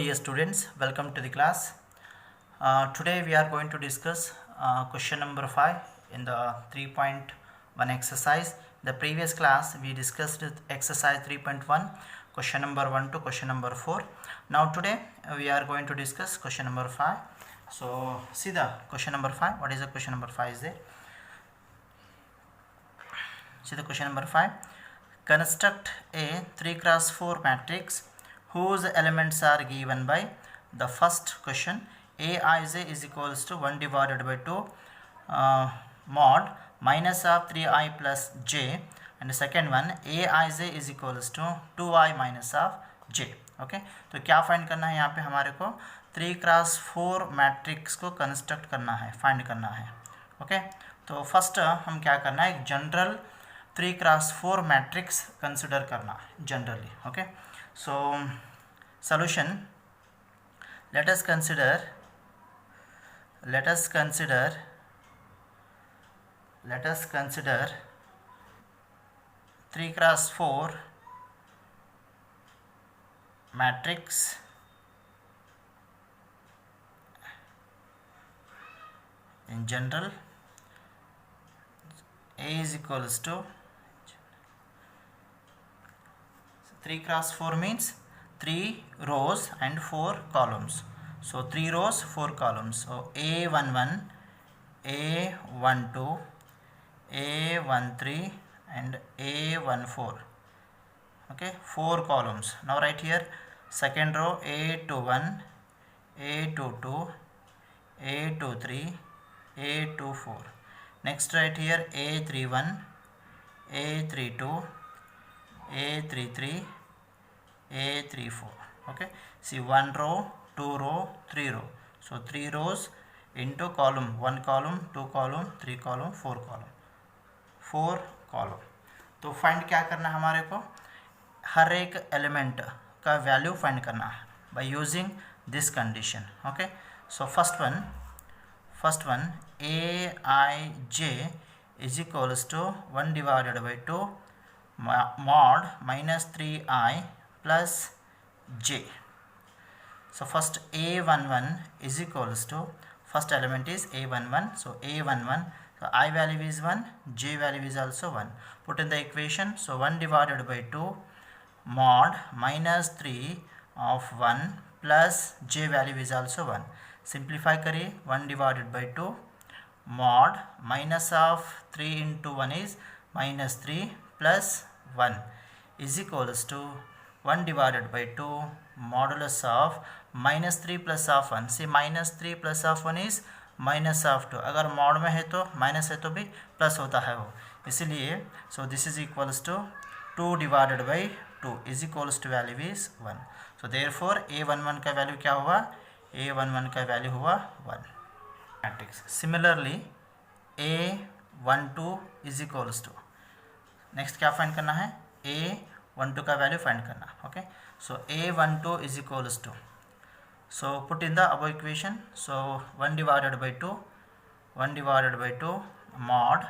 dear students, welcome to the class. Today we are going to discuss question number 5 in the 3.1 exercise. The previous class we discussed exercise 3.1, question number 1 to question number 4. Now today we are going to discuss question number 5. So see the question number 5. What is the question number 5 is there? See the question number 5. Construct a 3 cross 4 matrix whose elements are given by the first question. Aij is equals to 1 divided by 2 mod minus of 3i plus j, and the second one aij is equals to 2i minus of j. Okay तो क्या find करना है यहाँ पे हमारे को 3 cross 4 matrix को construct करना है, फाइंड करना है. ओके तो फर्स्ट हम क्या करना है, एक जनरल 3 क्रॉस 4 मैट्रिक्स कंसिडर करना है generally. Okay so solution, let us consider 3 cross 4 matrix in general. A is equals to 3 cross 4 means 3 rows and 4 columns. So 3 rows, 4 columns. So A11, A12, A13 and A14. Okay, 4 columns. Now right here second row A21, A22, A23, A24. Next right here A31, A32, A33, A34. Okay, see 1 row, 2 row, 3 row. So 3 rows into column, 1 column, 2 column, 3 column, 4 column, 4 column. तो find क्या करना है हमारे को, हर एक element का value find करना है by using this condition. Okay so first one aij is equals to 1 divided by 2 mod minus 3i plus j. So first a11 is equals to, first element is a11, so a11, so I value is 1, j value is also 1. Put in the equation, so 1 divided by 2 mod minus 3 of 1 plus j value is also 1. Simplify करिए, 1 divided by 2 mod minus of 3 into 1 is minus 3 plus 1 is equals to 1 divided by 2 modulus of minus 3 plus of 1. See minus 3 plus of 1 is minus of 2. अगर mod में है तो minus है तो भी plus होता है वो, इसलिए so this is equals to 2 divided by 2 is equals to value is 1. So therefore a11 का वैल्यू क्या हुआ, a11 का वैल्यू हुआ 1 matrix. Similarly a12 is equals to, next क्या फाइंड करना है, a12 का वैल्यू फाइंड करना. Okay so a12 is equals to, so put in the above equation, so 1 divided by 2 mod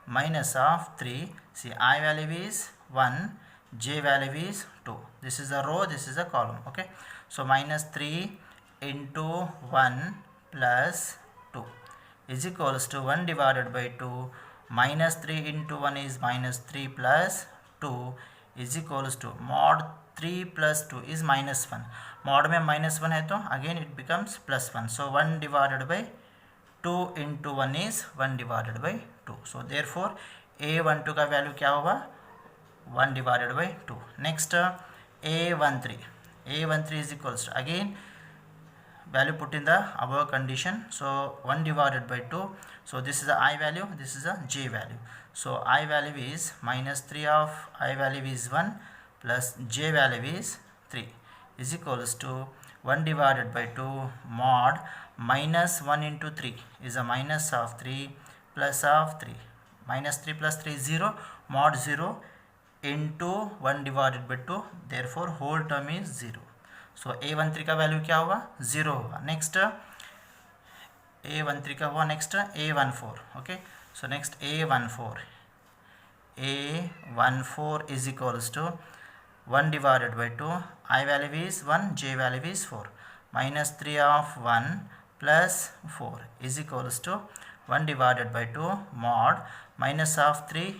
minus of 3, see I value is 1, j value is 2. This is a row, this is a column. Okay, so minus 3 into 1 plus 2 is equals to 1 divided by 2 minus 3 into 1 is minus 3 plus 2 is equals to mod 3 plus 2 is minus 1. mod में minus 1 है तो again it becomes plus 1. So 1 divided by 2 into 1 is 1 divided by 2. So therefore a12 का value क्या होगा, 1 divided by 2. Next a13 is equals to, again value put in the above condition, so 1 divided by 2, so this is a I value, this is a j value. So I value is minus 3 of I value is 1 plus j value is 3 is equals to 1 divided by 2 mod minus 1 into 3 is a minus of 3 plus of 3, minus 3 plus 3 is 0, mod 0 into 1 divided by 2, therefore whole term is 0. So a13 का value क्या होगा, 0 होगा. Next a13 का हुआ, next a14. Okay so next a14 is equals to 1 divided by 2, I value is 1, j value is 4. Minus 3 of 1 plus 4 is equals to 1 divided by 2 mod minus of 3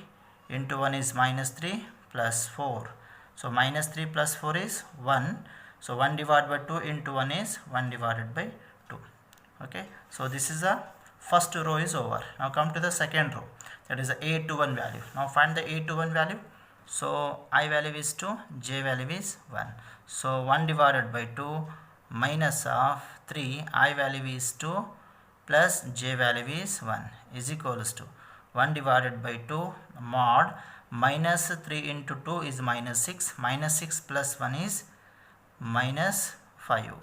into 1 is minus 3 plus 4. So minus 3 plus 4 is 1. So 1 divided by 2 into 1 is 1 divided by 2. Okay. So this is the first row is over. Now come to the second row. That is the a to 1 value. Now find the a to 1 value. So I value is 2, j value is 1. So 1 divided by 2 minus of 3, I value is 2 plus j value is 1 is equals to 1 divided by 2 mod minus 3 into 2 is minus 6. Minus 6 plus 1 is minus 5.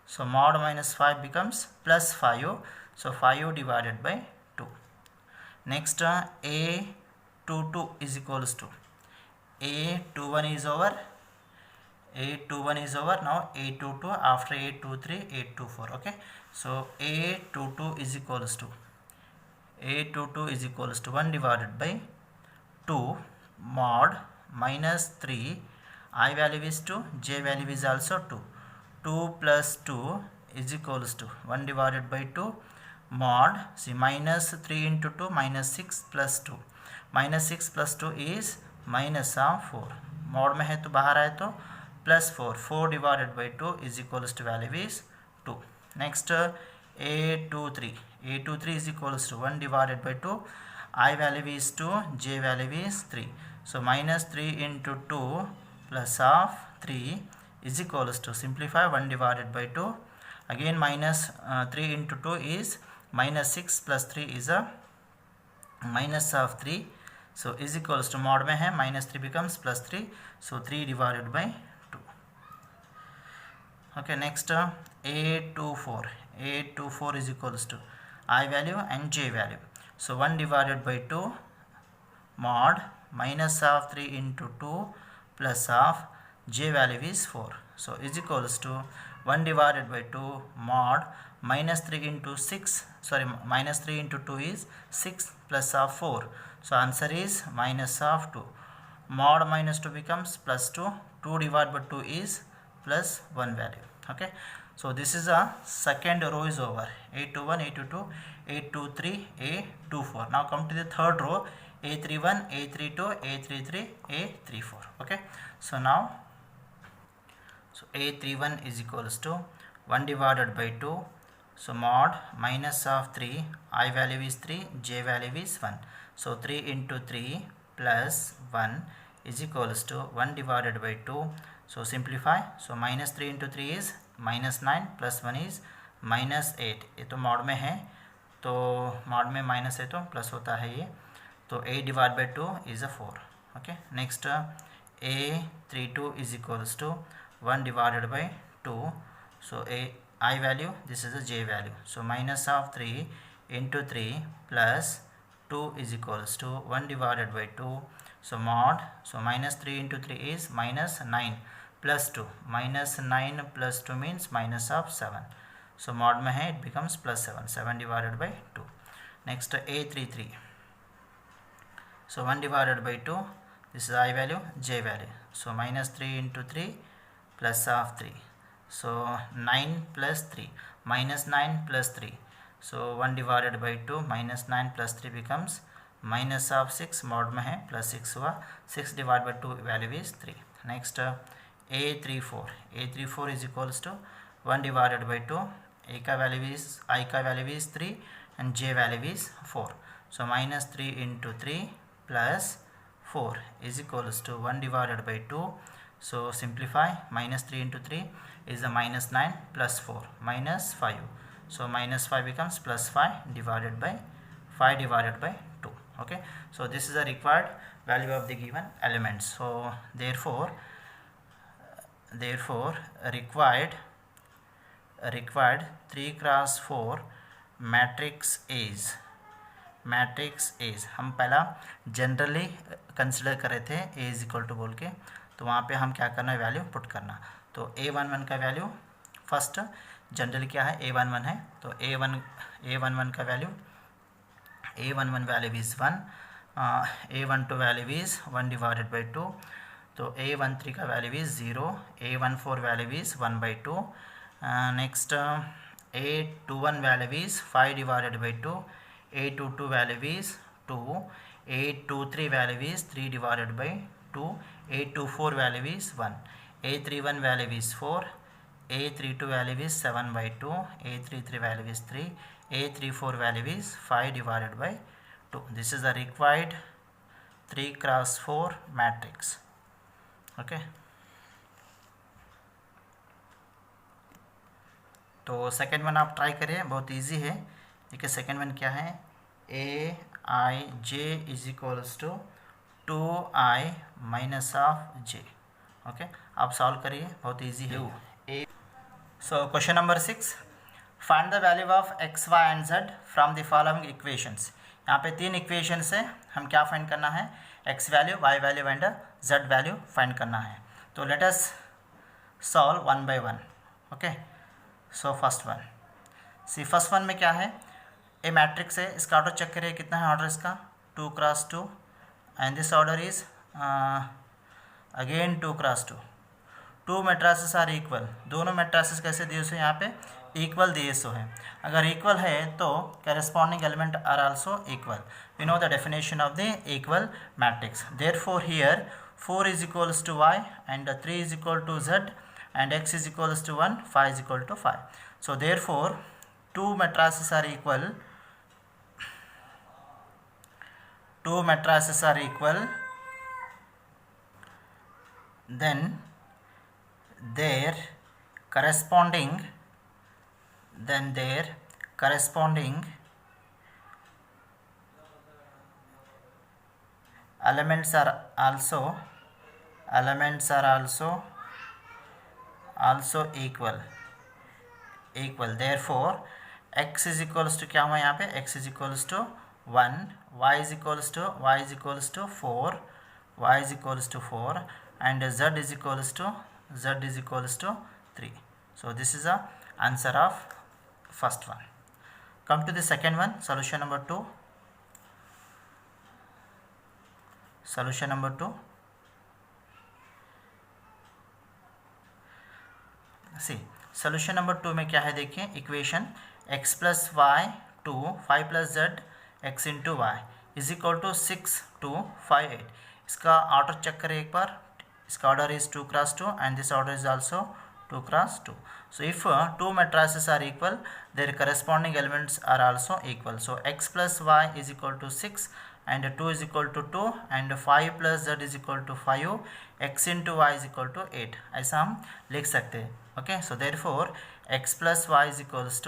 So mod minus 5 becomes plus 5. So 5 divided by 2. Next a to 2 is equals to a to 1 is over. A to 1 is over. Now a to 2, after a to 3, a to 4. Okay. So a to 2 is equals to 1 divided by 2 mod minus 3, I value is 2, j value is also 2. 2 plus 2 is equals to 1 divided by 2 mod, see, minus 3 into 2 minus 6 plus 2. Minus 6 plus 2 is minus of 4. mod में है तो बाहर आए तो plus 4. 4 divided by 2 is equals to value is 2. Next a to 3. a to 3 is equals to 1 divided by 2. I value is 2, j value is 3. So minus 3 into 2 plus of 3 is equals to, simplify, 1 divided by 2. Again minus 3 into 2 is minus 6 plus 3 is a minus of 3. So is equals to, mod में है, minus 3 becomes plus 3. So 3 divided by 2. Okay, next a to 4. a to 4 is equals to I value and j value. So 1 divided by 2 mod minus of 3 into 2 plus of j value is 4. So is equals to 1 divided by 2 mod minus 3 into 6, sorry, minus 3 into 2 is 6 plus of 4. So answer is minus of 2. Mod minus 2 becomes plus 2. 2 divided by 2 is plus 1 value. Okay. So this is a second row is over. a to 1, a to 2, a to 3, a to 4. Now come to the third row. a31, a32, a33, a34. Okay. So now, so a31 is equals to 1 divided by 2. So mod minus of 3, I value is 3, j value is 1. So 3 into 3 plus 1 is equals to 1 divided by 2. So simplify. So minus 3 into 3 is minus 9 plus 1 is minus 8. ये तो mod में है, तो mod में minus है तो plus होता है ये. तो a divided by 2 is a 4. Okay. Next a32 is equals to 1 divided by 2. So I value, this is a j value. So minus of 3 into 3 plus 2 is equals to 1 divided by 2. So mod, so minus 3 into 3 is minus 9 plus 2. Minus 9 plus 2 means minus of 7. So mod में है, it becomes plus 7. 7 divided by 2. Next a33. So 1 divided by 2, this is I value, j value. So minus 3 into 3 plus of 3. So 9 plus 3, minus 9 plus 3. So 1 divided by 2 minus 9 plus 3 becomes minus of 6. mod में है, plus 6 हुआ. 6 divided by 2 value is 3. Next a34. a34 is equals to 1 divided by 2. I का value is 3 and j value is 4. So minus 3 into 3 plus 4 is equals to 1 divided by 2. So simplify, minus 3 into 3 is a minus 9 plus 4 minus 5. So minus 5 becomes plus 5 divided by 2. Okay. So this is the required value of the given elements. So therefore required 3 cross 4 matrix is हम पहला generally consider कर रहे थे a is equal to बोल के, तो वहाँ पे हम क्या करना है, वैल्यू पुट करना. तो a11 का वैल्यू फर्स्ट जनरली क्या है, a11 है, तो a11 का value a11 value is 1, a12 value is 1 divided by 2. तो तो A13 का value is 0, A14 value is 1/2, next A21 value is 5 divided by 2, A22 value is 2, A23 value is 3 divided by 2, A24 value is 1, A31 value is 4, A32 value is 7/2, A33 value is 3, A34 value is 5 divided by 2. This is the required 3x4 matrix. Okay. तो second one आप try करिए, बहुत easy है. देखिए second one क्या है, Aij is equals to 2i minus of j. Okay, आप solve करिए, बहुत इजी है. So question number 6, find the value of x, y and z from the following equations. यहाँ पे 3 इक्वेशंस है, हम क्या फाइंड करना है, x value, y value and z value find करना है. तो let us solve one by one. Okay, so first one, see first one में क्या है, ए मैट्रिक्स है, इसका ऑर्डर चेक करिए, कितना है ऑर्डर इसका, 2x2 and this order is again 2x2. 2 matrices are equal, दोनों मैट्रिसेस कैसे दिए सो, यहाँ पे इक्वल दिए सो है. अगर इक्वल है तो corresponding element are also equal. We know the definition of the equal matrix. Therefore here 4 is equals to y and 3 is equal to z and x is equals to 1, 5 is equal to 5. So therefore 2 matrices are equal, 2 matrices are equal, then their corresponding elements are also equal. Therefore x is equals to क्या हुआ यहाँ पे, x is equals to 1, y is equals to 4, y is equals to 4 and z is equals to 3. So this is the answer of first one. Come to the second one, solution number 2. Solution number 2. See solution number 2 में क्या है, देखिए equation x plus y two 5 plus z x into y is equal to 6 2 5 8. इसका order check करें एक बार, इसका order is 2x2 and this order is also 2x2. So if 2 matrices are equal, their corresponding elements are also equal. So x plus y is equal to 6 and 2 is equal to 2 and 5 plus z is equal to 5, x into y is equal to 8. ऐसा हम लिख सकते हैं. Okay, so therefore x plus y is equals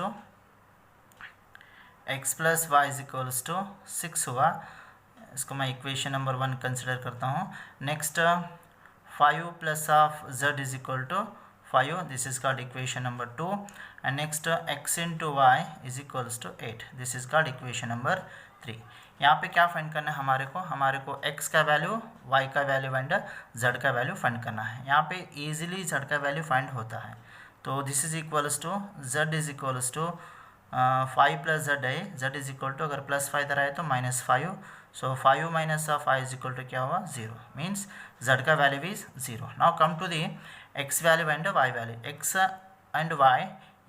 to 6 हुआ. इसको मैं equation number 1 consider करता हूँ. Next 5 plus of z is equal to 5, this is called equation number 2 and next x into y is equals to 8, this is called equation number 3. यहाँ पे क्या find करना है हमारे को x का वैल्यू, y का वैल्यू एंड z का वैल्यू फाइंड करना है. यहाँ पे इजीली z का वैल्यू फाइंड होता है. तो this is equals to z is equals to 5 plus z है, z इज इक्वल टू, अगर प्लस 5 इधर आए तो -5. So 5 minus of i is equal to क्या हुआ, 0. मीन्स z का value is 0. Now come to the x value and y value. x and y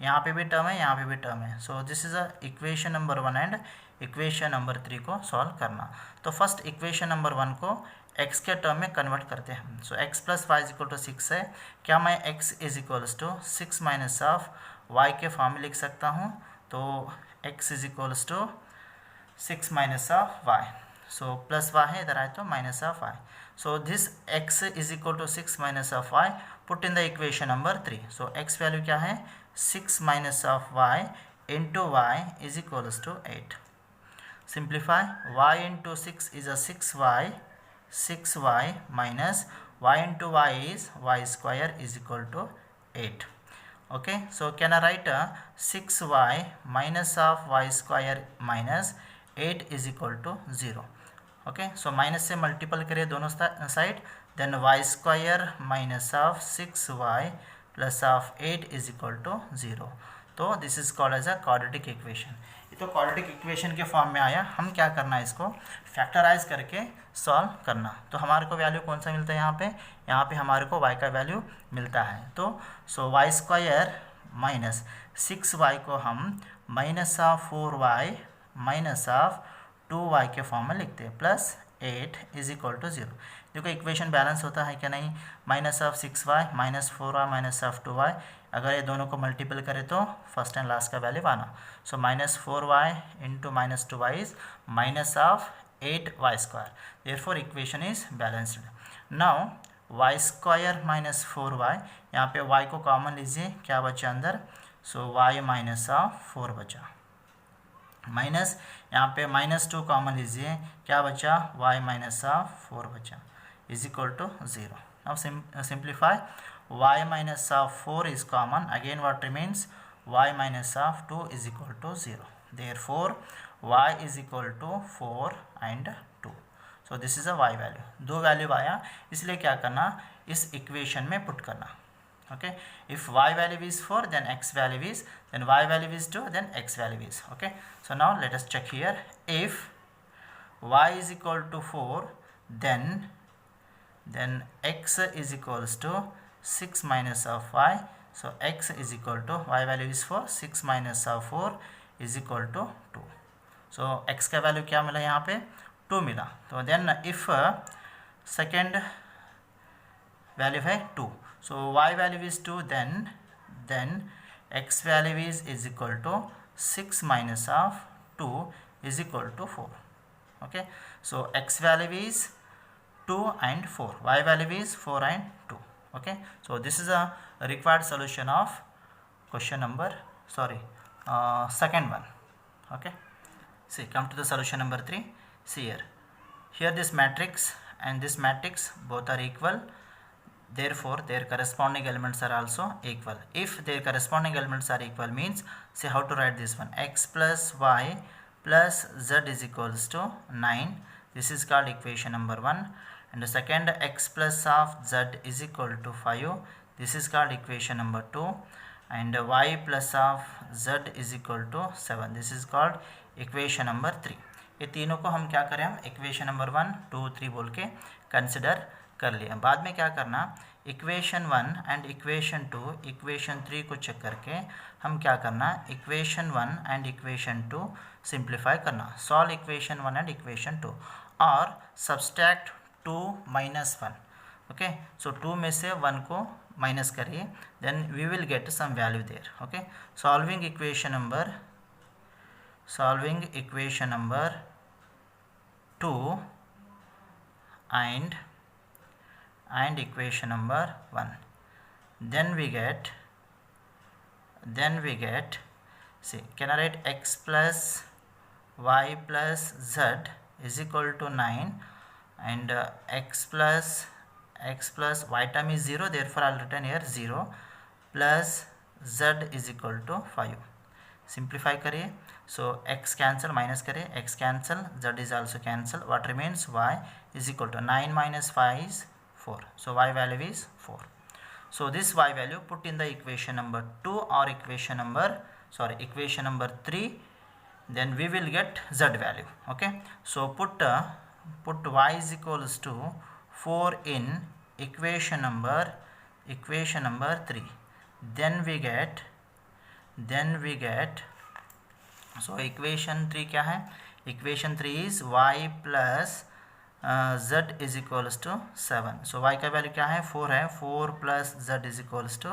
यहाँ पे भी टर्म है, यहाँ पे भी टर्म है. So this is a equation number 1 and equation number 3 को सॉल्व करना. तो फर्स्ट इक्वेशन नंबर 1 को x के टर्म में कन्वर्ट करते हैं. So x plus y is equal to 6 है. क्या मैं x is equals to 6 minus of y के फॉर्म में लिख सकता हूँ. तो x is equals to 6 minus of y. So plus y है, इधर आए तो minus of y. So this x is equal to 6 minus of y, put in the equation number 3. So x value क्या है, 6 minus of y into y is equals to 8. Simplify, y into 6 is a 6y minus y into y is y square is equal to 8. Okay, so can I write 6y minus of y square minus 8 is equal to 0. Okay, so minus से multiple करिए दोनों side, then y square minus of 6y plus of 8 is equal to 0. तो this is called as a quadratic equation. ये तो quadratic equation के form में आया, हम क्या करना है इसको फैक्टराइज करके सॉल्व करना। तो हमारे को वैल्यू कौन सा मिलता है यहाँ पे हमारे को y का वैल्यू मिलता है। तो सो वाई स्क्वायर माइनस 6y को हम minus of 4y minus of 2y के फॉर्म में लिखते हैं, प्लस 8 इज इक्वल टू 0। देखो इक्वेशन बैलेंस होता है क्या नहीं, minus of 6y minus 4y minus of 2y, अगर ये दोनों को मल्टीपल करें तो फर्स्ट एंड लास्ट का वैल्यू आना। So minus 4y into minus 2y is minus of 8y square, therefore equation is balanced. Now y square minus 4y, यहाँ पे y को कॉमन लीजिए, क्या बचा अंदर, सो y माइनस ऑफ 4 बचा, माइनस यहाँ पे माइनस 2 कॉमन लीजिए, क्या बचा, y माइनस ऑफ 4 बचा, is equal to 0। Now simplify, y minus of 4 is common, again what remains, y minus of 2 is equal to 0, therefore y is equal to 4 and 2। so this is a y value, दो value आया, इसलिए क्या करना, इस equation में put करना। okay, if y value is 4 then x value is, then y value is 2 then x value is। okay, so now let us check here, if y is equal to 4 then x is equals to 6 minus of y, so x is equal to, y value is 4, 6 minus of 4 is equal to 2। so x का value क्या मिला, यहाँ पे 2 मिला। तो then if second value है 2, so y value is 2, then x value is equal to 6 minus of 2 is equal to 4। okay, so x value is 2 and 4, y value is 4 and 2। okay, so this is a required solution of question number, second one। okay, see, come to the solution number 3। see here this matrix and this matrix both are equal, therefore their corresponding elements are also equal। if their corresponding elements are equal means, see how to write this one, x plus y plus z is equals to 9, this is called equation number 1। and the second, x plus of z is equal to 5, this is called equation number 2। and y plus of z is equal to 7, this is called equation number 3। ये तीनों को हम क्या करें, हम equation number 1 2 3 बोल के consider कर लिया। बाद में क्या करना, इक्वेशन 1 एंड इक्वेशन 2 इक्वेशन 3 को चेक करके हम क्या करना, इक्वेशन 1 एंड इक्वेशन 2 सिंप्लीफाई करना, सॉल्व इक्वेशन 1 एंड इक्वेशन 2 और सब्सट्रैक्ट 2 minus 1। okay, so 2 में से 1 को माइनस करिए, then we will get some value there। okay, solving equation number 2 and equation number 1, then we get, see, can I write x plus y plus z is equal to 9 and x plus y term is 0, therefore I'll written here 0 plus z is equal to 5। simplify करिए, so x cancel, minus करिए, x cancel, z is also cancel, what remains, y is equal to 9 minus 5 is 4, so y value is 4। so this y value put in the equation number 2 or equation number 3, then we will get z value। okay, so put y is equals to 4 in equation number 3, then we get, so equation 3 क्या है, equation 3 is y plus z is equals to 7, so y का value क्या है, 4 है, 4 plus z is equals to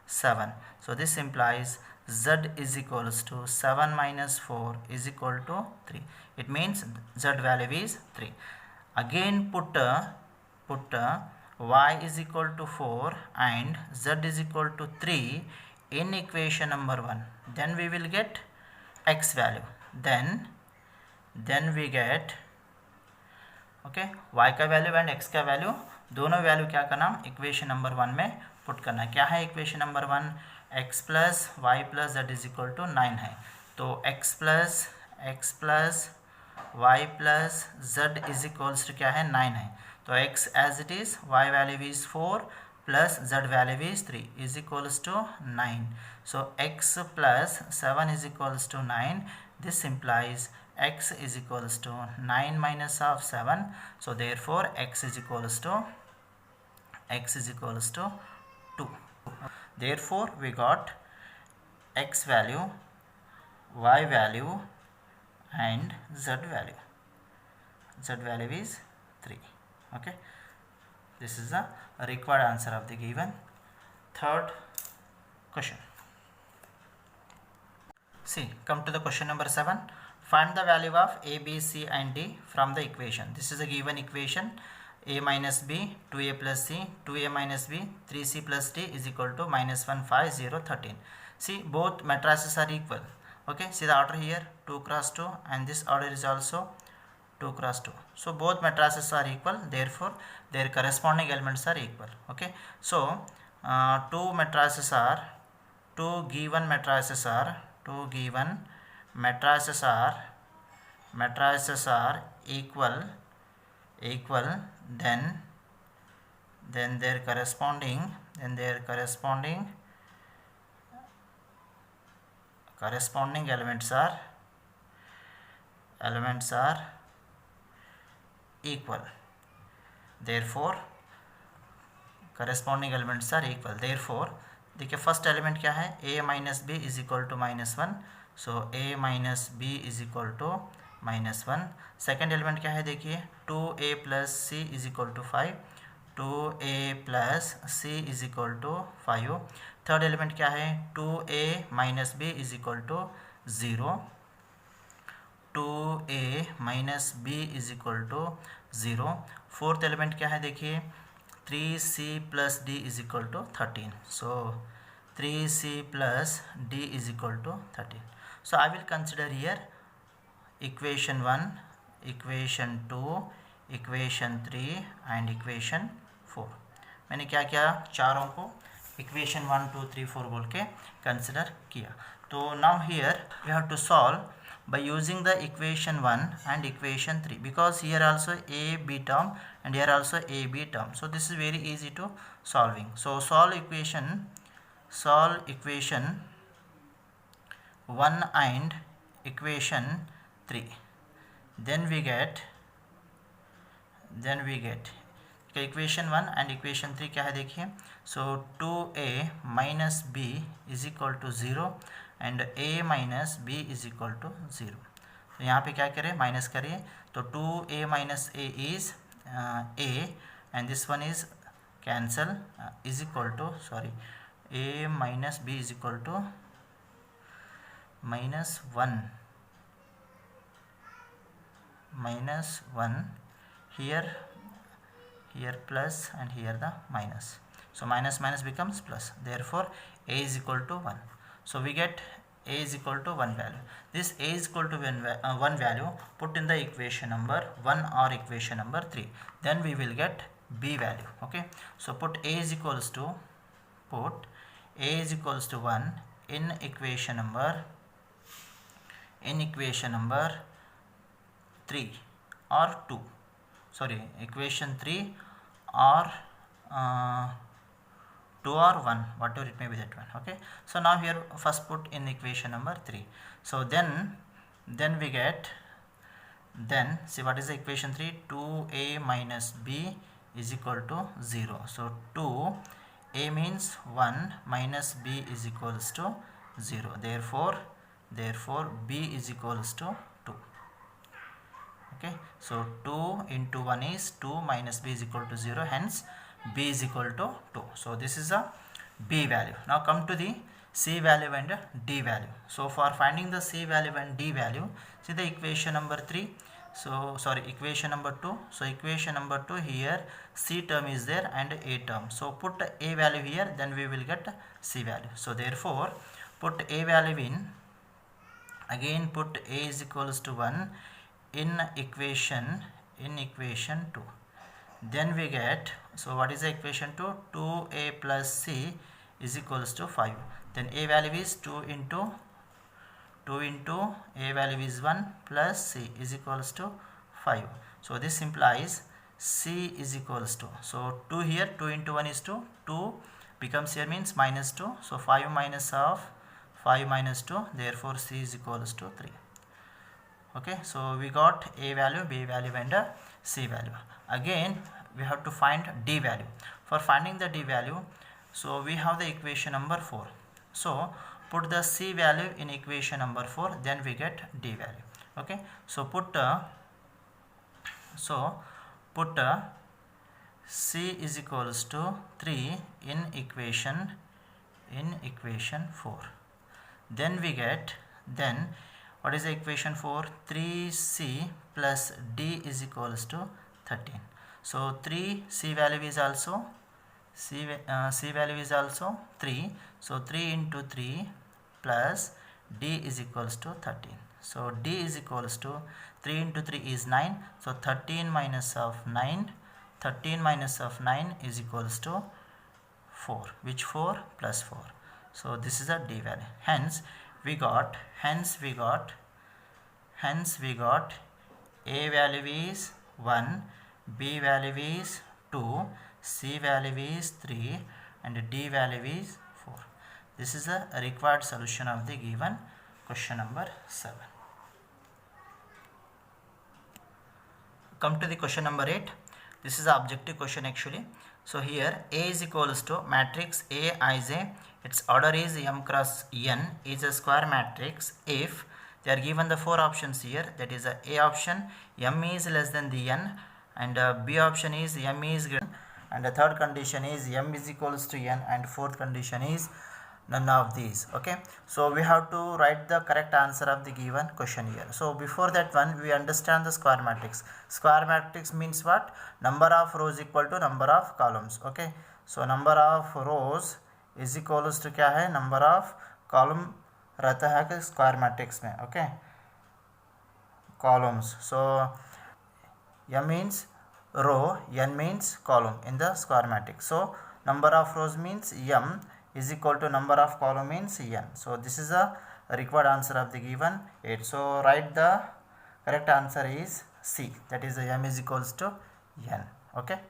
7, so this implies z is equals to 7 minus 4 is equal to 3, it means z value is 3। again put y is equal to 4 and z is equal to 3 in equation number 1, then we will get x value, then we get, okay, y का value and x का value, दोनों value क्या करना, equation number 1 में put करना। क्या है equation number 1, x plus y plus z is equal to 9 है, तो x plus y plus z is equals to क्या है, 9 है, तो x as it is, y value is 4 plus z value is 3 is equals to 9, so x plus 7 is equals to 9, This implies x is equals to 9 minus of 7. So therefore x is equals to 2. Therefore we got x value, y value and z value. Z value is 3. Okay, this is the required answer of the given third question. See, come to the question number 7. Find the value of a, b, c and d from the equation. This is a given equation. A minus b, 2a plus c, 2a minus b, 3c plus d is equal to minus 1, 5, 0, 13. See, both matrices are equal. Okay, see the order here, 2 cross 2, and this order is also 2 cross 2. So both matrices are equal, therefore their corresponding elements are equal. Okay, so two given matrices are equal, then their corresponding elements are equal. Therefore corresponding elements are equal. Therefore देखिए first element क्या है, a minus B is equal to minus 1. So a minus B is equal to minus 1. Second element क्या है, देखिए 2a plus C is equal to 5. 2a plus C is equal to 5. Third element क्या है, 2a minus B is equal to 0. 2a minus B is equal to 0. Fourth element क्या है, देखिए 3c plus d is equal to 13. So 3c plus d is equal to 13. So I will consider here equation 1, equation 2, equation 3 and equation 4. मैंने क्या किया, चारों को equation 1, 2, 3, 4 बोल के consider किया. तो now here we have to solve by using the equation 1 and equation 3, because here also a b term and here also a b term. So this is very easy to solving. So solve equation 1 and equation 3. Then we get equation 1 and equation 3 क्या है, देखिए. So 2a minus b is equal to 0 and a minus b is equal to 0. तो यहाँ पे क्या करें, minus करिए. तो 2a minus a is a and this one is cancel, is equal to, sorry, a minus b is equal to minus 1 here plus and here the minus. So minus minus becomes plus. Therefore a is equal to 1. So we get a is equal to 1 value. This a is equal to 1 value put in the equation number 1 or equation number 3. Then we will get b value. Okay. So put a is equals to 1 in equation number 3 or 2. Sorry, equation 3 or 2 or 1, whatever it may be, that one. Okay, so now here first put in equation number 3. So then we get, then see what is the equation 3, 2a minus b is equal to 0. So 2a means 1 minus b is equals to 0. Therefore b is equals to 2. Okay, so 2 into 1 is 2 minus b is equal to 0, hence b is equal to 2. So this is a b value. Now come to the c value and d value. So for finding the c value and d value, see the equation number 3. So sorry, equation number 2. So equation number 2, here c term is there and a term. So put a value here, then we will get c value. So therefore put a value in, again put a is equals to 1 in equation 2. Then we get, so what is the equation 2, 2a plus c is equals to 5. Then a value is 2 into a value is 1 plus c is equals to 5. So this implies c is equals to, so 2 here, 2 into 1 is 2, 2 becomes here means minus 2. So 5 minus 2, therefore c is equals to 3. Okay, so we got A value, B value and a C value. Again we have to find D value. For finding the D value, so we have the equation number 4. So put the C value in equation number 4, then we get D value. Okay, so put C is equals to 3 in equation 4. Then we get, then what is the equation for 3C plus D is equals to 13. So 3 C value is also C value is also 3. So 3 into 3 plus D is equals to 13. So D is equals to 3 into 3 is 9. So 13 minus of 9 is equals to 4. Which 4? Plus 4. So this is a D value. Hence we got A value is 1, B value is 2, C value is 3 and D value is 4. This is the required solution of the given question number 7. Come to the question number 8. This is the objective question actually. So here A is equals to matrix A Ij, its order is m cross n, is a square matrix if they are given the 4 options here. That is A option, m is less than the n, and B option is m is greater, and the third condition is m is equals to n, and fourth condition is none of these. Okay, so we have to write the correct answer of the given question here. So before that one, we understand the square matrix. Square matrix means what? Number of rows equal to number of columns. Okay, so number of rows is equals to क्या है? Number of column रहता है कि square matrix में. Okay, columns. So m means row, n means column in the square matrix. So number of rows means m is equal to number of column means n. So this is the required answer of the given 8. So write the correct answer is C, that is m is equals to n. Okay.